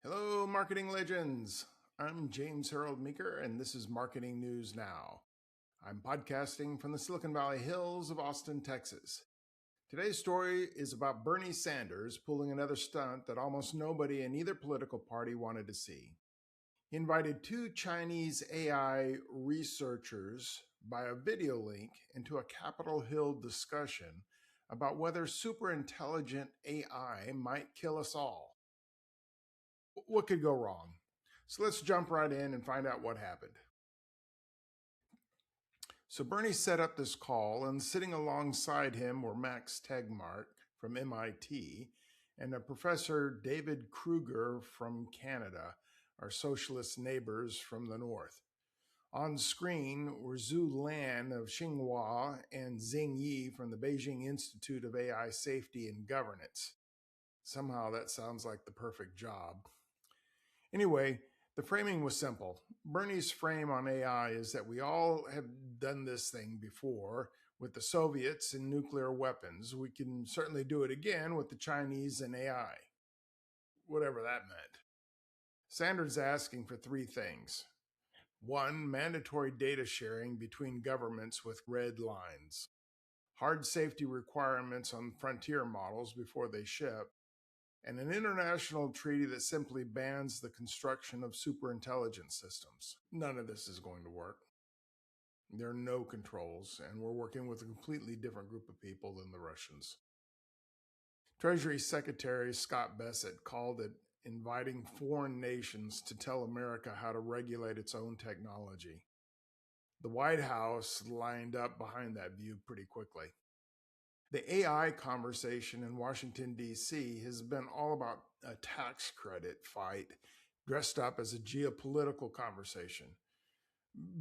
Hello, marketing legends. I'm James Harrold Meeker, and this is Marketing News Now. I'm podcasting from the Silicon Valley hills of Austin, Texas. Today's story is about Bernie Sanders pulling another stunt that almost nobody in either political party wanted to see. He invited two Chinese AI researchers by a video link into a Capitol Hill discussion about whether superintelligent AI might kill us all. What could go wrong? So let's jump right in and find out what happened. So Bernie set up this call, and sitting alongside him were Max Tegmark from MIT and a Professor David Kruger from Canada, our socialist neighbors from the north. On screen were Zhu Lan of Tsinghua and Xing Yi from the Beijing Institute of AI Safety and Governance. Somehow that sounds like the perfect job. Anyway, the framing was simple. Bernie's frame on AI is that we all have done this thing before with the Soviets and nuclear weapons. We can certainly do it again with the Chinese and AI, whatever that meant. Sanders is asking for three things. One, mandatory data sharing between governments with red lines. Hard safety requirements on frontier models before they ship, and an international treaty that simply bans the construction of superintelligence systems. None of this is going to work. There are no controls, and we're working with a completely different group of people than the Russians. Treasury Secretary Scott Bessent called it inviting foreign nations to tell America how to regulate its own technology. The White House lined up behind that view pretty quickly. The AI conversation in Washington, D.C. has been all about a tax credit fight dressed up as a geopolitical conversation.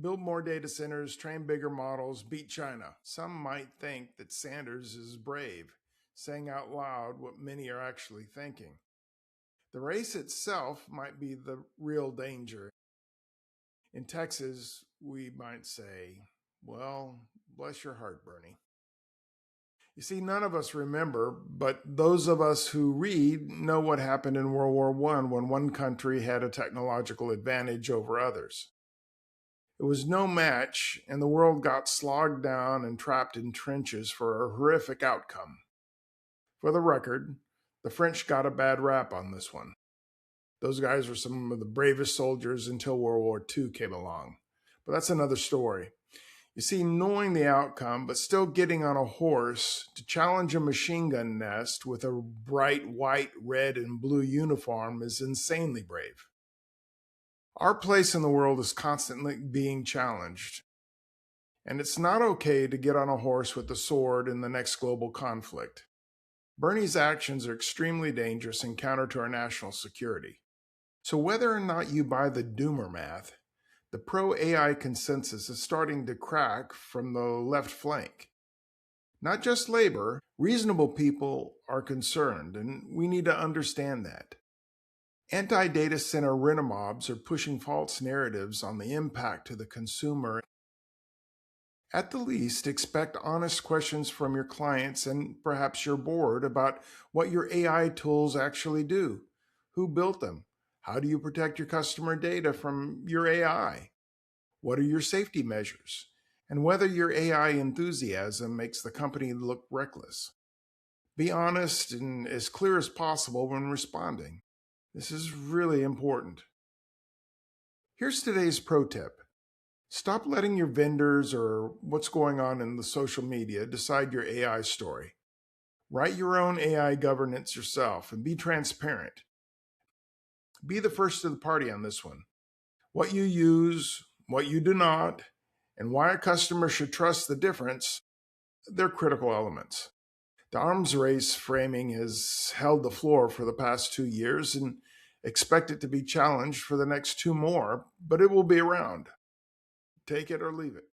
Build more data centers, train bigger models, beat China. Some might think that Sanders is brave, saying out loud what many are actually thinking. The race itself might be the real danger. In Texas, we might say, well, bless your heart, Bernie. You see, none of us remember, but those of us who read know what happened in World War I when one country had a technological advantage over others. It was no match, and the world got slogged down and trapped in trenches for a horrific outcome. For the record, the French got a bad rap on this one. Those guys were some of the bravest soldiers until World War II came along. But that's another story. You see, knowing the outcome, but still getting on a horse to challenge a machine gun nest with a bright white, red, and blue uniform is insanely brave. Our place in the world is constantly being challenged. And it's not okay to get on a horse with a sword in the next global conflict. Bernie's actions are extremely dangerous and counter to our national security. So whether or not you buy the doomer math, the pro-AI consensus is starting to crack from the left flank. Not just labor, reasonable people are concerned, and we need to understand that. Anti-data center rent-a-mobs are pushing false narratives on the impact to the consumer. At the least, expect honest questions from your clients and perhaps your board about what your AI tools actually do. Who built them? How do you protect your customer data from your AI? What are your safety measures? And whether your AI enthusiasm makes the company look reckless. Be honest and as clear as possible when responding. This is really important. Here's today's pro tip. Stop letting your vendors or what's going on in the social media decide your AI story. Write your own AI governance yourself and be transparent. Be the first to the party on this one. What you use, what you do not, and why a customer should trust the difference, they're critical elements. The arms race framing has held the floor for the past 2 years and expect it to be challenged for the next 2 more, but it will be around. Take it or leave it.